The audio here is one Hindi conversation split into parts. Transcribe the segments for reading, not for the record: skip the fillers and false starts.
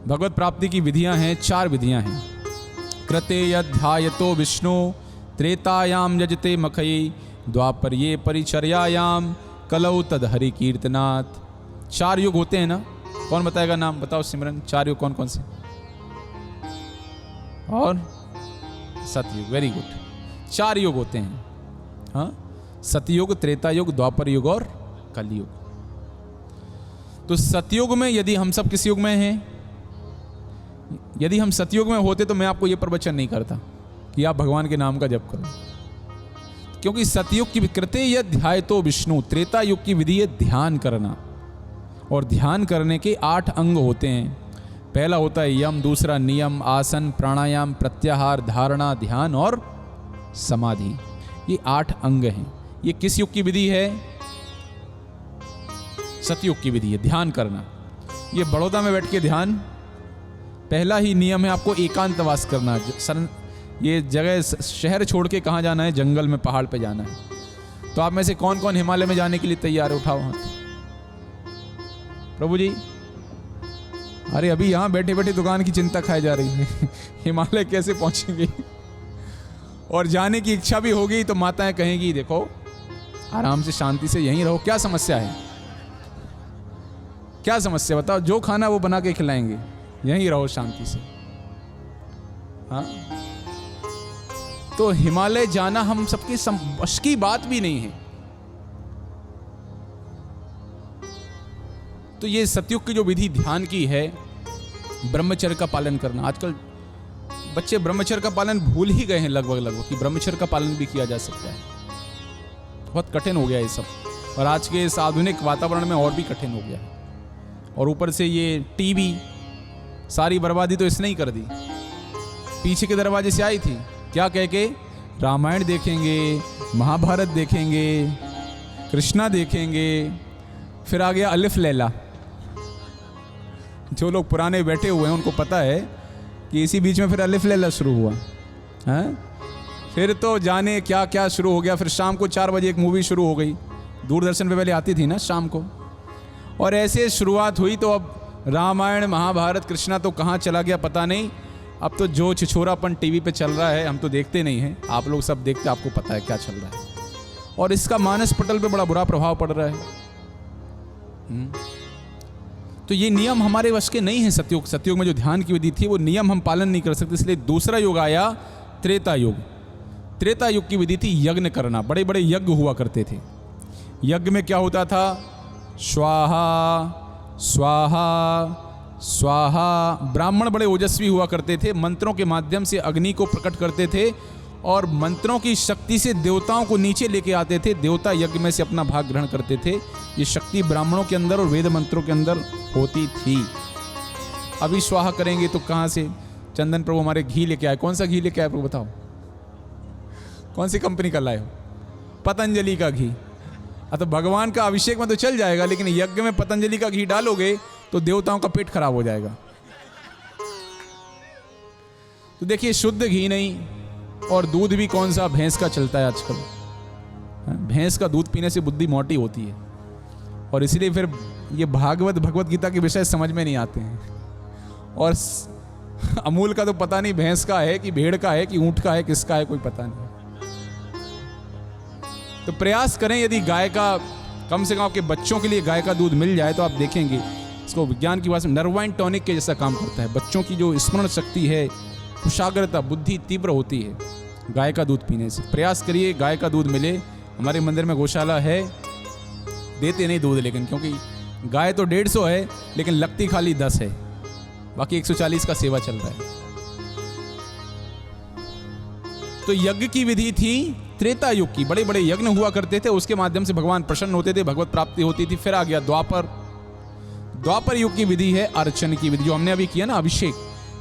भगवत प्राप्ति की विधियां हैं, 4 विधियां हैं। कृते यध्यायतो विष्णु त्रेतायाम यजते मखई द्वापर्ये परिचर्यायाम कलौ तद हरि कीर्तनात्। 4 युग होते हैं ना, कौन बताएगा नाम? बताओ सिमरन, 4 युग कौन कौन से? और सतयुग, वेरी गुड। 4 युग होते हैं, हाँ, सतयुग, त्रेता युग, द्वापर युग और कलयुग। तो सतयुग में यदि हम सब किस युग में हैं? यदि हम सतयुग में होते तो मैं आपको यह प्रवचन नहीं करता कि आप भगवान के नाम का जप करो, क्योंकि सतयुग की कृते यध्यायतो विष्णु, त्रेता युग की विधि है ध्यान करना, और ध्यान करने के 8 अंग होते हैं। पहला होता है यम, दूसरा नियम, आसन, प्राणायाम, प्रत्याहार, धारणा, ध्यान और समाधि। ये 8 अंग हैं। ये किस युग की विधि है? सतयुग की विधि है ध्यान करना। ये बड़ौदा में बैठ के ध्यान, पहला ही नियम है आपको एकांतवास करना। ये जगह, शहर छोड़ के कहाँ जाना है? जंगल में, पहाड़ पे जाना है। तो आप में से कौन कौन हिमालय में जाने के लिए तैयार है? उठाओ हाथ। प्रभु जी, अरे अभी यहाँ बैठे बैठे दुकान की चिंता खाई जा रही है हिमालय कैसे पहुंचेंगे? और जाने की इच्छा भी होगी तो माताएं कहेंगी देखो आराम से शांति से यहीं रहो, क्या समस्या है? क्या समस्या बताओ? जो खाना वो बना के खिलाएंगे, यहीं रहो शांति से। हाँ, तो हिमालय जाना हम सबके वश की बात भी नहीं है। तो ये सतयुग की जो विधि ध्यान की है, ब्रह्मचर्य का पालन करना। आजकल बच्चे ब्रह्मचर्य का पालन भूल ही गए हैं लगभग कि ब्रह्मचर्य का पालन भी किया जा सकता है। बहुत कठिन हो गया ये सब, और आज के इस आधुनिक वातावरण में और भी कठिन हो गया है। और ऊपर से ये टीवी, सारी बर्बादी तो इसने ही कर दी। पीछे के दरवाजे से आई थी, क्या कह के? रामायण देखेंगे, महाभारत देखेंगे, कृष्णा देखेंगे, फिर आ गया अलिफ लैला। जो लोग पुराने बैठे हुए हैं उनको पता है कि इसी बीच में फिर अलिफ लैला शुरू हुआ है। फिर तो जाने क्या क्या शुरू हो गया। फिर शाम को 4 बजे एक मूवी शुरू हो गई, दूरदर्शन पे पहले आती थी ना शाम को, और ऐसे शुरुआत हुई। तो अब रामायण, महाभारत, कृष्णा तो कहाँ चला गया पता नहीं। अब तो जो छिछोरापन टीवी पे चल रहा है हम तो देखते नहीं हैं, आप लोग सब देखते, आपको पता है क्या चल रहा है। और इसका मानस पटल पे बड़ा बुरा प्रभाव पड़ रहा है। तो ये नियम हमारे वश के नहीं है। सतयुग में जो ध्यान की विधि थी वो नियम हम पालन नहीं कर सकते, इसलिए दूसरा युग आया त्रेता युग। त्रेता युग की विधि थी यज्ञ करना। बड़े बड़े यज्ञ हुआ करते थे। यज्ञ में क्या होता था? स्वाहा स्वाहा स्वाहा। ब्राह्मण बड़े ओजस्वी हुआ करते थे, मंत्रों के माध्यम से अग्नि को प्रकट करते थे, और मंत्रों की शक्ति से देवताओं को नीचे लेके आते थे। देवता यज्ञ में से अपना भाग ग्रहण करते थे। ये शक्ति ब्राह्मणों के अंदर और वेद मंत्रों के अंदर होती थी। अभी स्वाहा करेंगे तो कहाँ से? चंदन प्रभु हमारे घी लेके आए। कौन सा घी लेके आए प्रभु बताओ? कौन सी कंपनी का लाए हो? पतंजलि का घी। तो भगवान का अभिषेक में तो चल जाएगा, लेकिन यज्ञ में पतंजलि का घी डालोगे तो देवताओं का पेट खराब हो जाएगा। तो देखिए, शुद्ध घी नहीं। और दूध भी कौन सा? भैंस का चलता है आजकल। भैंस का दूध पीने से बुद्धि मोटी होती है, और इसलिए फिर ये भगवत गीता के विषय समझ में नहीं आते हैं। और अमूल का तो पता नहीं भैंस का है कि भेड़ का है कि ऊंट का है, किसका है कोई पता नहीं। तो प्रयास करें, यदि गाय का, कम से कम आपके बच्चों के लिए गाय का दूध मिल जाए तो आप देखेंगे इसको विज्ञान की भाषा में नर्वाइन टॉनिक के जैसा काम करता है। बच्चों की जो स्मरण शक्ति है, कुशाग्रता, बुद्धि तीव्र होती है गाय का दूध पीने से। प्रयास करिए गाय का दूध मिले। हमारे मंदिर में गौशाला है, देते नहीं दूध, लेकिन क्योंकि गाय तो 150 है लेकिन लगती खाली 10 है, बाकी 140 का सेवा चल रहा है। तो यज्ञ की विधि थी त्रेता युग की। बड़े बड़े यज्ञ हुआ करते थे, उसके माध्यम से भगवान प्रसन्न होते थे, भगवत प्राप्ति होती थी। फिर आ गया द्वापर युग की विधि है अर्चन की विधि, जो हमने अभी किया ना, अभिषेक।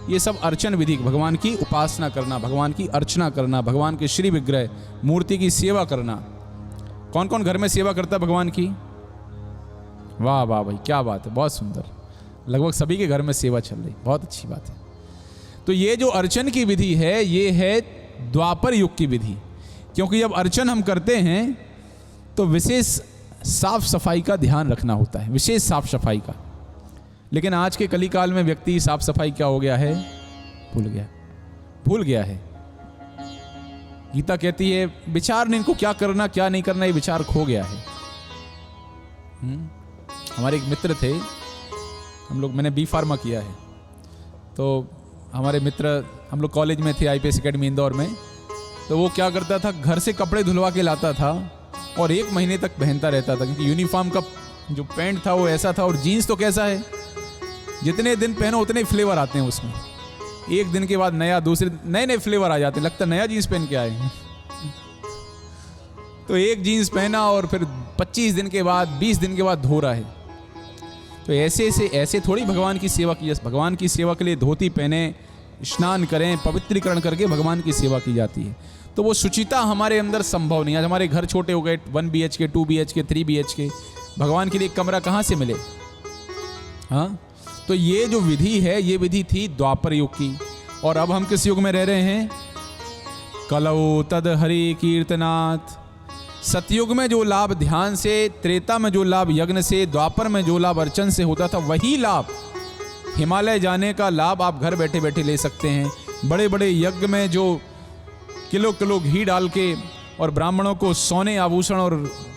ये सब अर्चन विधि, भगवान की उपासना करना, भगवान की अर्चना करना, भगवान के श्री विग्रह मूर्ति की सेवा करना। कौन कौन घर में सेवा करता है भगवान की? वाह वाह भाई, क्या बात है, बहुत सुंदर। लगभग सभी के घर में सेवा चल रही, बहुत अच्छी बात है। तो ये जो अर्चन की विधि है, ये है द्वापर युग की विधि। क्योंकि जब अर्चन हम करते हैं तो विशेष साफ सफाई का ध्यान रखना होता है, विशेष साफ सफाई का। लेकिन आज के कलिकाल में व्यक्ति साफ सफाई क्या हो गया है, भूल गया है। गीता कहती है विचार नहीं, इनको क्या करना क्या नहीं करना, ये विचार खो गया है। हमारे एक मित्र थे, मैंने बी फार्मा किया है, तो हमारे मित्र, हम लोग कॉलेज में थे आईपीएस एकेडमी इंदौर में। तो वो क्या करता था, घर से कपड़े धुलवा के लाता था और 1 महीने तक पहनता रहता था, क्योंकि यूनिफॉर्म का जो पैंट था वो ऐसा था, और जीन्स तो कैसा है, जितने दिन पहनो उतने फ्लेवर आते हैं उसमें। एक दिन के बाद नए फ्लेवर आ जाते हैं, लगता नया जीन्स पहन के आए हैं। तो एक जीन्स पहना और फिर 25 दिन के बाद 20 दिन के बाद धो रहा है। तो ऐसे थोड़ी भगवान की सेवा की। भगवान की सेवा के लिए धोती पहने, स्नान करें, पवित्रीकरण करके भगवान की सेवा की जाती है। तो वो शुचिता हमारे अंदर संभव नहीं। आज हमारे घर छोटे हो गए, 1 BHK 2 BHK 3 BHK, भगवान के लिए कमरा कहाँ से मिले? हाँ, तो ये जो विधि है, ये विधि थी द्वापर युग की। और अब हम किस युग में रह रहे हैं? कलौ तद हरि कीर्तनाथ। सतयुग में जो लाभ ध्यान से, त्रेता में जो लाभ यज्ञ से, द्वापर में जो लाभ अर्चन से होता था, वही लाभ हिमालय जाने का लाभ आप घर बैठे बैठे ले सकते हैं। बड़े बड़े यज्ञ में जो किलो किलो घी डाल के और ब्राह्मणों को सोने आभूषण और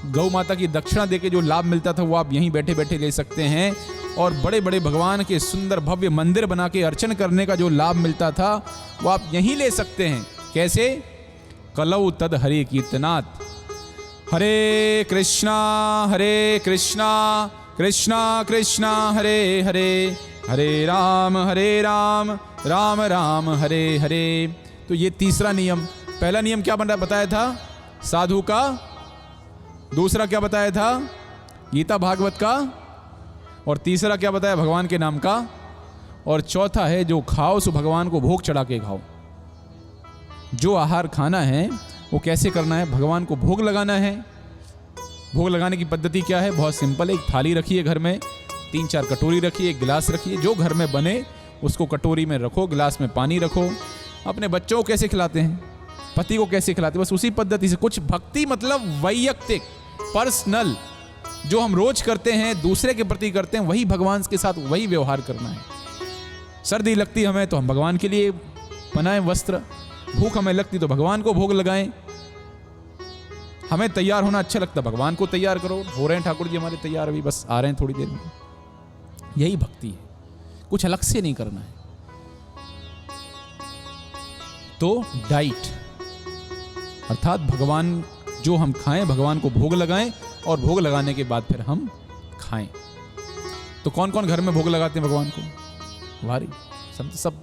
गौ माता की दक्षिणा देके जो लाभ मिलता था, वो आप यहीं बैठे बैठे ले सकते हैं। और बड़े बड़े भगवान के सुंदर भव्य मंदिर बना के अर्चन करने का जो लाभ मिलता था, वो आप यहीं ले सकते हैं। कैसे? कलौ तद हरि कीर्तनात्। हरे कृष्णा कृष्णा कृष्णा हरे हरे, हरे राम राम राम हरे हरे। तो ये तीसरा नियम। पहला नियम क्या बताया था? साधु का। दूसरा क्या बताया था? गीता भागवत का। और तीसरा क्या बताया? भगवान के नाम का। और चौथा है जो खाओ सो भगवान को भोग चढ़ा के खाओ। जो आहार खाना है वो कैसे करना है? भगवान को भोग लगाना है। भोग लगाने की पद्धति क्या है? बहुत सिंपल है। एक थाली रखिए घर में, 3-4 कटोरी रखिए, एक गिलास रखिए, जो घर में बने उसको कटोरी में रखो, गिलास में पानी रखो। अपने बच्चों को कैसे खिलाते हैं, पति को कैसे खिलाते हैं, बस उसी पद्धति से। कुछ भक्ति मतलब वैयक्तिक, पर्सनल, जो हम रोज करते हैं, दूसरे के प्रति करते हैं, वही भगवान के साथ वही व्यवहार करना है। सर्दी लगती हमें तो हम भगवान के लिए बनाएं वस्त्र, भूख हमें लगती तो भगवान को भोग लगाएं। हमें तैयार होना अच्छा लगता, भगवान को तैयार करो। हो रहे हैं ठाकुर जी हमारे तैयार, अभी बस आ रहे हैं थोड़ी देर में। यही भक्ति है, कुछ अलग से नहीं करना है। तो डाइट अर्थात भगवान जो हम खाएं, भगवान को भोग लगाएं, और भोग लगाने के बाद फिर हम खाएं। तो कौन कौन घर में भोग लगाते हैं भगवान को? भारी सब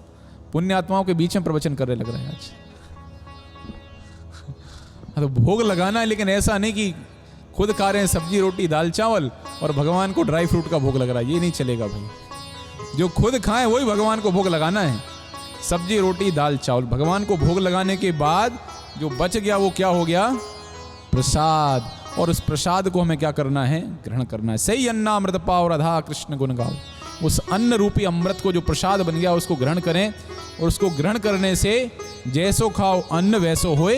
पुण्य आत्माओं के बीच में प्रवचन करने लग रहा है आज। तो भोग लगाना है, लेकिन ऐसा नहीं कि खुद खा रहे हैं सब्जी रोटी दाल चावल और भगवान को ड्राई फ्रूट का भोग लग रहा है। ये नहीं चलेगा भाई। जो खुद खाएं वही भगवान को भोग लगाना है। सब्जी रोटी दाल चावल भगवान को भोग लगाने के बाद जो बच गया वो क्या हो गया? प्रसाद। और उस प्रसाद को हमें क्या करना है? ग्रहण करना है। सही अन्ना अमृत पाओ राधा कृष्ण गुण गाओ। उस अन्न रूपी अमृत को जो प्रसाद बन गया उसको ग्रहण करें, और उसको ग्रहण करने से जैसो खाओ अन्न वैसो होए।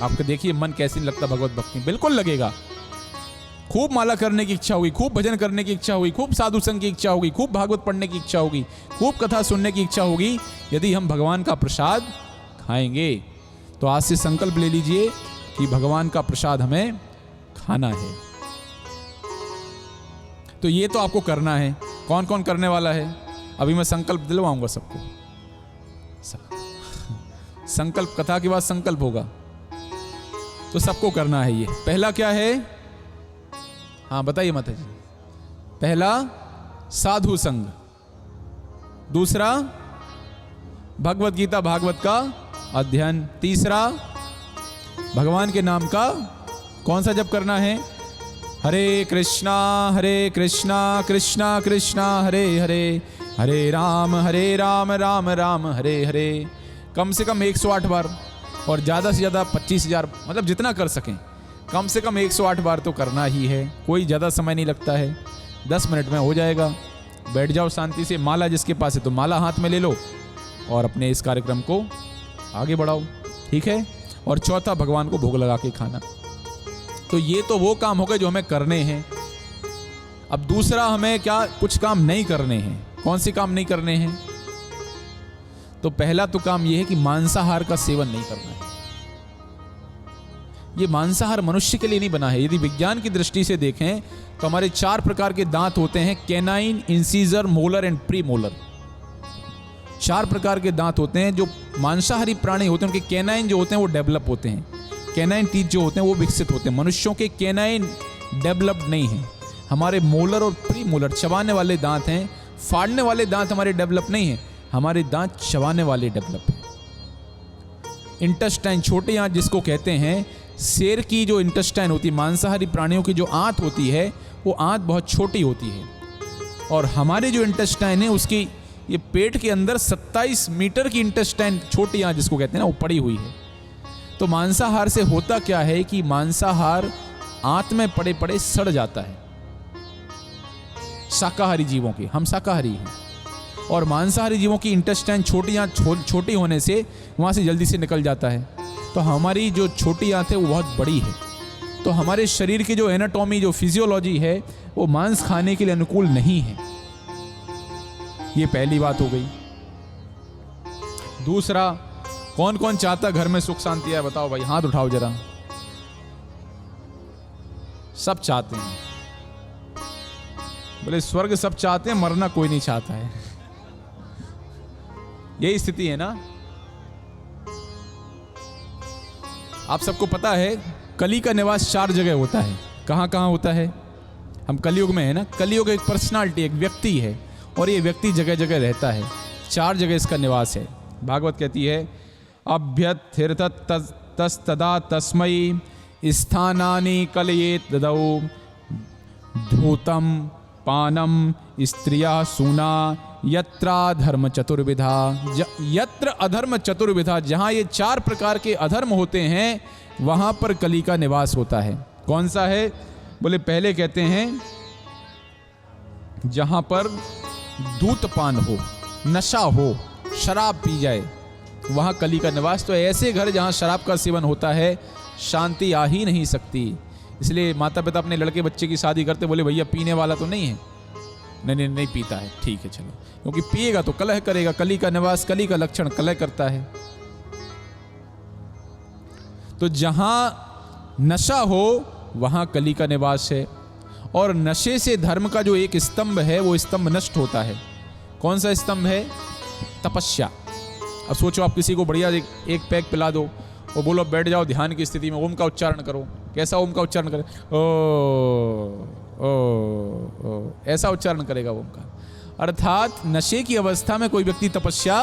आपको देखिए मन कैसे नहीं लगता भगवत भक्ति? बिल्कुल लगेगा। खूब माला करने की इच्छा होगी, खूब भजन करने की इच्छा होगी, खूब साधु संग की इच्छा होगी, खूब भागवत पढ़ने की इच्छा होगी, खूब कथा सुनने की इच्छा होगी, यदि हम भगवान का प्रसाद खाएंगे। तो आज से संकल्प ले लीजिए कि भगवान का प्रसाद हमें खाना है। तो ये तो आपको करना है। कौन कौन करने वाला है? अभी मैं संकल्प दिलवाऊंगा सबको। संकल्प कथा के बाद संकल्प होगा, तो सबको करना है ये। पहला क्या है? हाँ बताइए माता जी। पहला साधु संग, दूसरा भगवत गीता भागवत का अध्ययन, तीसरा भगवान के नाम का कौन सा जप करना है? हरे कृष्णा कृष्णा कृष्णा हरे हरे, हरे राम राम राम हरे हरे। कम से कम 108 बार, और ज़्यादा से ज़्यादा 25,000, मतलब जितना कर सकें, कम से कम 108 बार तो करना ही है। कोई ज़्यादा समय नहीं लगता है, 10 मिनट में हो जाएगा। बैठ जाओ शांति से। माला जिसके पास है तो माला हाथ में ले लो और अपने इस कार्यक्रम को आगे बढ़ाओ, ठीक है। और चौथा, भगवान को भोग लगा के खाना। तो ये तो वो काम हो गए जो हमें करने हैं। अब दूसरा, हमें क्या कुछ काम नहीं करने हैं। कौन से काम नहीं करने हैं? तो पहला तो काम यह है कि मांसाहार का सेवन नहीं करना है। ये मांसाहार मनुष्य के लिए नहीं बना है। यदि विज्ञान की दृष्टि से देखें तो हमारे 4 प्रकार के दांत होते हैं, canine, incisor, molar and pre molar. 4 प्रकार के दांत होते हैं। जो मांसाहारी प्राणी होते हैं उनके कैनाइन जो होते हैं वो डेवलप होते हैं। कैनाइन टीथ जो होते हैं वो विकसित होते हैं। मनुष्यों के कैनाइन डेवलप्ड नहीं है। हमारे मोलर और प्री मोलर चबाने वाले दांत हैं। फाड़ने वाले दांत हमारे डेवलप नहीं है, हमारे दांत चबाने वाले डेवलप हैं। इंटेस्टाइन, छोटे आंत जिसको कहते हैं, शेर की जो इंटेस्टाइन होती है, मांसाहारी प्राणियों की जो आंत होती है, वो आंत बहुत छोटी होती है। और हमारे जो इंटेस्टाइन है उसकी ये पेट के अंदर 27 मीटर की इंटेस्टाइन, छोटी आंत जिसको कहते हैं ना, वो पड़ी हुई है। तो मांसाहार से होता क्या है कि मांसाहार आंत में पड़े पड़े सड़ जाता है। शाकाहारी जीवों की, हम शाकाहारी हैं, और मांसाहारी जीवों की इंटेस्टाइन छोटी आंत छोटी होने से वहाँ से जल्दी से निकल जाता है। तो हमारी जो छोटी आंत है वो बहुत बड़ी है। तो हमारे शरीर की जो एनाटॉमी, जो फिजियोलॉजी है, वो मांस खाने के लिए अनुकूल नहीं है। ये पहली बात हो गई। दूसरा, कौन कौन चाहता घर में सुख शांति है? बताओ भाई, हाथ उठाओ जरा। सब चाहते हैं। बोले स्वर्ग सब चाहते हैं, मरना कोई नहीं चाहता है। यही स्थिति है ना। आप सबको पता है कली का निवास 4 जगह होता है। कहां कहां होता है? हम कलयुग में है ना। कलयुग एक पर्सनालिटी, एक व्यक्ति है, और ये व्यक्ति जगह जगह रहता है। 4 जगह इसका निवास है। भागवत कहती है, अभ्यथिर्थ तस्तदा तस्मै स्थानानि कलयेत ददौ धूतम पानम स्त्रिया सूना यत्रा धर्म चतुर्विधा। यत्र अधर्म चतुर्विधा, जहां ये 4 प्रकार के अधर्म होते हैं वहां पर कली का निवास होता है। कौन सा है? बोले पहले कहते हैं जहां पर दूतपान हो, नशा हो, शराब पी जाए, वहां कली का निवास। तो ऐसे घर जहां शराब का सेवन होता है शांति आ ही नहीं सकती। इसलिए माता पिता अपने लड़के बच्चे की शादी करते, बोले भैया पीने वाला तो नहीं है? नहीं पीता है, ठीक है चलो, क्योंकि पिएगा तो कलह करेगा। कली का निवास, कली का लक्षण कलह करता है। तो जहां नशा हो वहां कली का निवास है। और नशे से धर्म का जो एक स्तंभ है वो स्तंभ नष्ट होता है। कौन सा स्तंभ है? तपस्या। अब सोचो, आप किसी को बढ़िया एक पैक पिला दो, वो बोलो बैठ जाओ ध्यान की स्थिति में, ओम का उच्चारण करो। कैसा ओम का उच्चारण करे? ओ, ऐसा उच्चारण करेगा ओम का। अर्थात नशे की अवस्था में कोई व्यक्ति तपस्या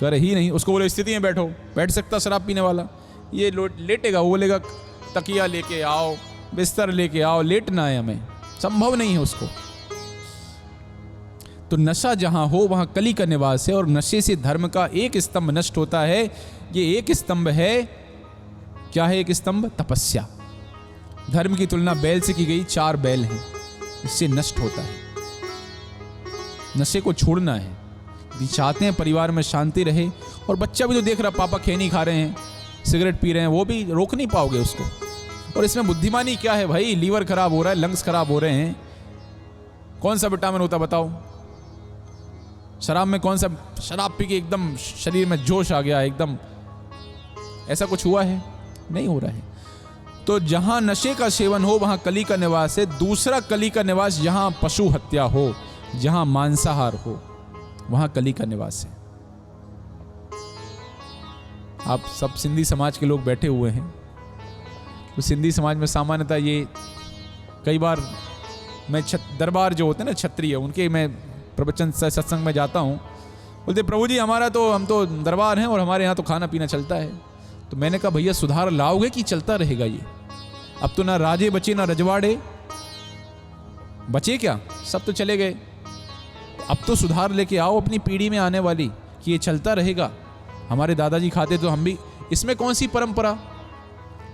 कर ही नहीं। उसको बोले स्थिति में बैठो, बैठ सकता शराब पीने वाला? ये लेटेगा, वो बोलेगा तकिया लेके आओ, बिस्तर लेके आओ, लेटना है हमें, संभव नहीं है उसको। तो नशा जहां हो वहां कली का निवास है। और नशे से धर्म का एक स्तंभ नष्ट होता है। ये एक स्तंभ है, क्या है एक स्तंभ? तपस्या। धर्म की तुलना बैल से की गई, 4 बैल हैं, इससे नष्ट होता है। नशे को छोड़ना है यदि चाहते हैं परिवार में शांति रहे। और बच्चा भी तो देख रहा, पापा खैनी खा रहे हैं, सिगरेट पी रहे हैं, वो भी रोक नहीं पाओगे उसको। और इसमें बुद्धिमानी क्या है भाई? लीवर खराब हो रहा है, लंग्स खराब हो रहे हैं, कौन सा विटामिन होता बताओ? शराब में कौन सा? शराब पी के एकदम शरीर में जोश आ गया एकदम, ऐसा कुछ हुआ है? नहीं हो रहा है। तो जहां नशे का सेवन हो वहां कली का निवास है। दूसरा कली का निवास जहां पशु हत्या हो, जहां मांसाहार हो, वहां कली का निवास है। आप सब सिंधी समाज के लोग बैठे हुए हैं, तो सिंधी समाज में सामान्यतः ये कई बार मैं दरबार जो होते हैं ना क्षत्रिय, उनके मैं प्रवचन सत्संग में जाता हूँ, बोलते प्रभु जी हमारा तो, हम तो दरबार हैं और हमारे यहाँ तो खाना पीना चलता है। तो मैंने कहा भैया सुधार लाओगे कि चलता रहेगा ये? अब तो ना राजे बचे ना रजवाड़े बचे, क्या सब तो चले गए। अब तो सुधार लेके आओ अपनी पीढ़ी में आने वाली कि ये चलता रहेगा। हमारे दादाजी खाते तो हम भी, इसमें कौन सी परंपरा,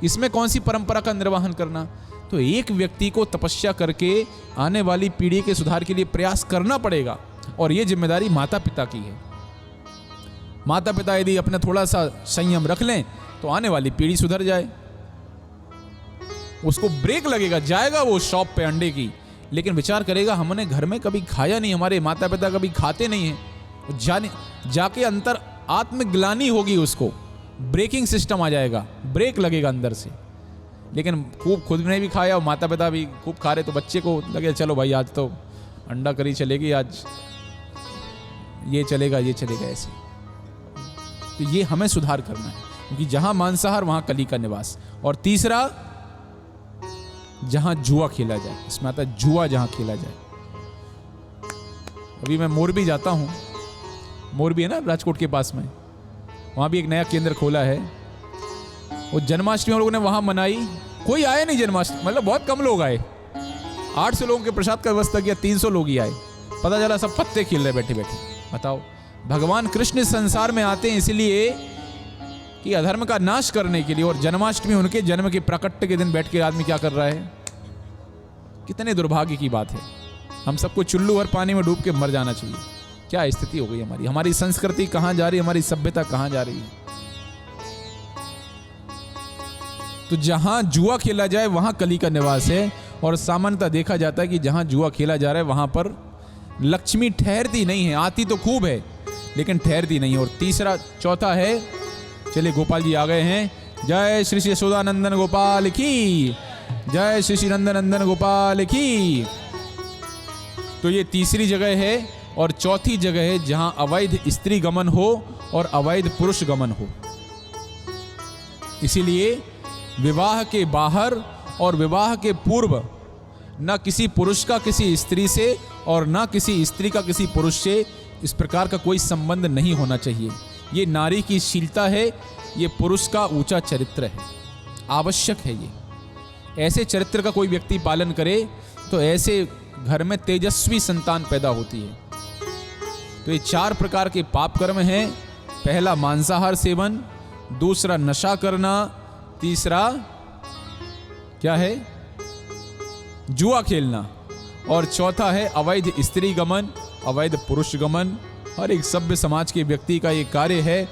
इसमें कौन सी परंपरा का निर्वहन करना? तो एक व्यक्ति को तपस्या करके आने वाली पीढ़ी के सुधार के लिए प्रयास करना पड़ेगा। और ये जिम्मेदारी माता पिता की है। माता पिता यदि अपना थोड़ा सा संयम रख लें तो आने वाली पीढ़ी सुधर जाए। उसको ब्रेक लगेगा, जाएगा वो शॉप पे अंडे की, लेकिन विचार करेगा हमने घर में कभी खाया नहीं, हमारे माता पिता कभी खाते नहीं हैं, जाके अंतर आत्मग्लानि होगी, उसको ब्रेकिंग सिस्टम आ जाएगा, ब्रेक लगेगा अंदर से। लेकिन खूब खुद ने भी खाया और माता पिता भी खूब खा रहे, तो बच्चे को लगे चलो भाई आज तो अंडा करी चलेगी, आज ये चलेगा ऐसे। तो ये हमें सुधार करना है, क्योंकि जहां मांसाहार वहां कली का निवास। और तीसरा, जहां जुआ खेला जाए, इसमें आता है जुआ जहां खेला जाए। अभी मैं मोरबी जाता हूं, मोरबी है ना राजकोट के पास में, वहां भी एक नया केंद्र खोला है। वो जन्माष्टमी हम लोगों ने वहां मनाई, कोई आया नहीं जन्माष्टमी, मतलब बहुत कम लोग आए। 800 लोगों के प्रसाद का व्यवस्था किया, 300 लोग ही आए। पता चला सब पत्ते खेल रहे बैठे बैठे। बताओ, भगवान कृष्ण इस संसार में आते हैं इसलिए कि अधर्म का नाश करने के लिए, और जन्माष्टमी उनके जन्म के प्राकट्य के दिन बैठ के आदमी क्या कर रहा है। कितने दुर्भाग्य की बात है। हम सबको चुल्लू और पानी में डूब के मर जाना चाहिए। क्या स्थिति हो गई हमारी, हमारी संस्कृति कहां जा रही है, हमारी सभ्यता कहां जा रही है। तो जहां जुआ खेला जाए वहां कली का निवास है। और सामान्यतः देखा जाता है कि जहां जुआ खेला जा रहा है वहां पर लक्ष्मी ठहरती नहीं है, आती तो खूब है लेकिन ठहरती नहीं है। और तीसरा, चौथा है, चलिए गोपाल जी आ गए हैं। जय श्री श्री यशोदानंदन गोपाल की, जय श्री श्री नंदन नंदन गोपाल की। तो ये तीसरी जगह है। और चौथी जगह है जहां अवैध स्त्री गमन हो और अवैध पुरुष गमन हो। इसीलिए विवाह के बाहर और विवाह के पूर्व न किसी पुरुष का किसी स्त्री से और न किसी स्त्री का किसी पुरुष से इस प्रकार का कोई संबंध नहीं होना चाहिए। ये नारी की शीलता है, ये पुरुष का ऊंचा चरित्र है, आवश्यक है। ये ऐसे चरित्र का कोई व्यक्ति पालन करे तो ऐसे घर में तेजस्वी संतान पैदा होती है। तो ये 4 प्रकार के पाप कर्म हैं। पहला मांसाहार सेवन, दूसरा नशा करना, तीसरा क्या है, जुआ खेलना, और चौथा है अवैध स्त्री गमन, अवैध पुरुष गमन। हर एक सभ्य समाज के व्यक्ति का ये कार्य है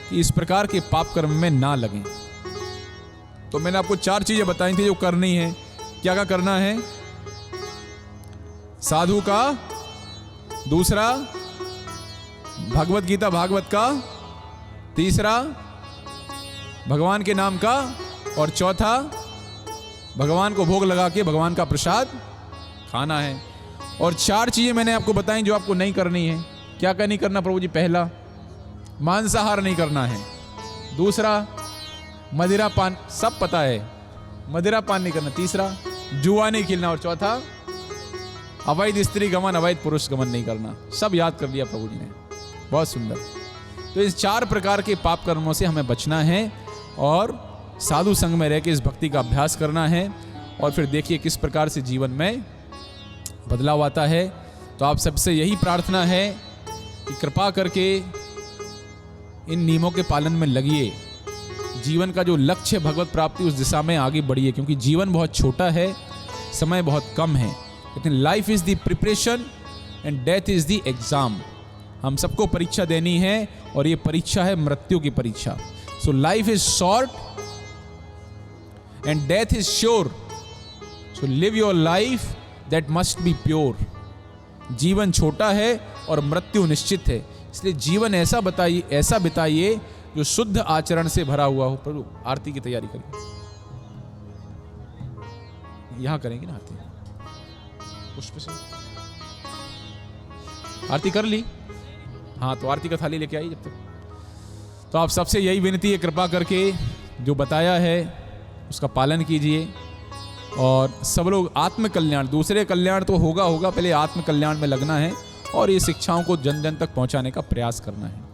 कि इस प्रकार के पाप कर्म में ना लगें। तो मैंने आपको 4 चीजें बताई थी जो करनी है। क्या क्या करना है, साधु का, दूसरा भगवत गीता भागवत का, तीसरा भगवान के नाम का, और चौथा भगवान को भोग लगा के भगवान का प्रसाद खाना है। और 4 चीजें मैंने आपको बताई जो आपको नहीं करनी है। क्या क्या नहीं करना प्रभु जी? पहला, मांसाहार नहीं करना है। दूसरा, मदिरा पान, सब पता है, मदिरा पान नहीं करना। तीसरा, जुआ नहीं खेलना। और चौथा, अवैध स्त्री गमन, अवैध पुरुष गमन नहीं करना। सब याद कर लिया प्रभु जी ने, बहुत सुंदर। तो इस 4 प्रकार के पाप कर्मों से हमें बचना है और साधु संग में रह के इस भक्ति का अभ्यास करना है। और फिर देखिए किस प्रकार से जीवन में बदलाव आता है। तो आप सबसे यही प्रार्थना है कि कृपा करके इन नियमों के पालन में लगिए। जीवन का जो लक्ष्य है भगवत प्राप्ति, उस दिशा में आगे बढ़िए, क्योंकि जीवन बहुत छोटा है, समय बहुत कम है। लेकिन life is the preparation and death is the exam. हम सबको परीक्षा देनी है और ये परीक्षा है मृत्यु की परीक्षा। So life is short and death is sure, so live your life that must be pure. जीवन छोटा है और मृत्यु निश्चित है, इसलिए जीवन ऐसा बिताइए जो शुद्ध आचरण से भरा हुआ हो। प्रभु आरती की तैयारी करिए, यहां करेंगे ना आरती, पुष्प से आरती कर ली। हाँ, तो आरती का थाली लेके आई जब तक। तो आप सबसे यही विनती है, कृपा करके जो बताया है उसका पालन कीजिए। और सब लोग आत्म कल्याण, दूसरे कल्याण तो होगा, पहले आत्म कल्याण में लगना है और ये शिक्षाओं को जन जन तक पहुंचाने का प्रयास करना है।